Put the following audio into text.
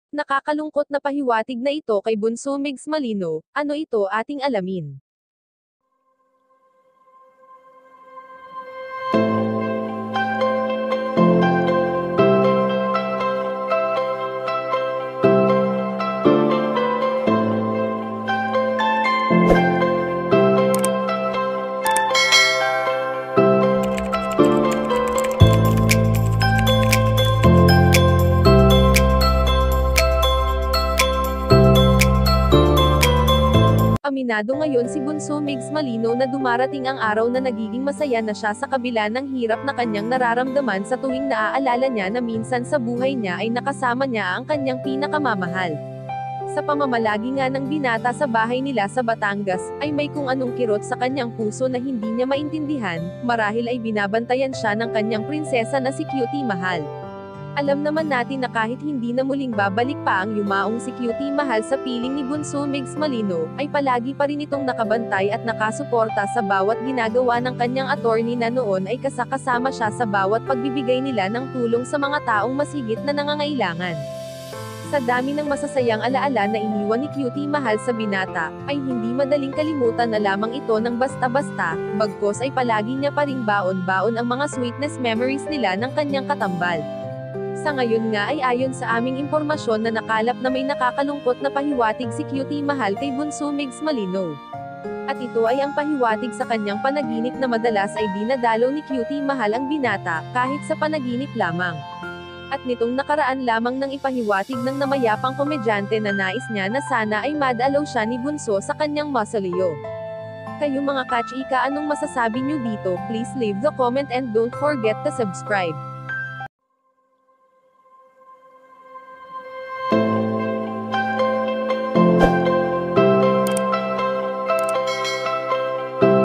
Nakakalungkot na pahiwatig na ito kay Bunso Migs Malino, ano ito ating alamin. Aminado ngayon si Bunso Migs Malino na dumarating ang araw na nagiging masaya na siya sa kabila ng hirap na kanyang nararamdaman sa tuwing naaalala niya na minsan sa buhay niya ay nakasama niya ang kanyang pinakamamahal. Sa pamamalagi nga ng binata sa bahay nila sa Batangas, ay may kung anong kirot sa kanyang puso na hindi niya maintindihan, marahil ay binabantayan siya ng kanyang prinsesa na si Cutie Mahal. Alam naman natin na kahit hindi na muling babalik pa ang yumaong si Cutie Mahal sa piling ni Bunso Migs Malino, ay palagi pa rin itong nakabantay at nakasuporta sa bawat ginagawa ng kanyang attorney na noon ay kasakasama siya sa bawat pagbibigay nila ng tulong sa mga taong mas higit na nangangailangan. Sa dami ng masasayang alaala na iniwan ni Cutie Mahal sa binata, ay hindi madaling kalimutan na lamang ito ng basta-basta, bagkus ay palagi niya pa ring baon-baon ang mga sweetness memories nila ng kanyang katambal. Sa ngayon nga ay ayon sa aming impormasyon na nakalap na may nakakalungkot na pahiwatig si Cutie Mahal kay Bunso Migs Malino. At ito ay ang pahiwatig sa kanyang panaginip na madalas ay dinadalaw ni Cutie Mahal ang binata, kahit sa panaginip lamang. At nitong nakaraan lamang nang ipahiwatig ng namayapang komedyante na nais niya na sana ay madalaw siya ni Bunso sa kanyang mausoleo. Kayo mga kachika, anong masasabi niyo dito? Please leave the comment and don't forget to subscribe.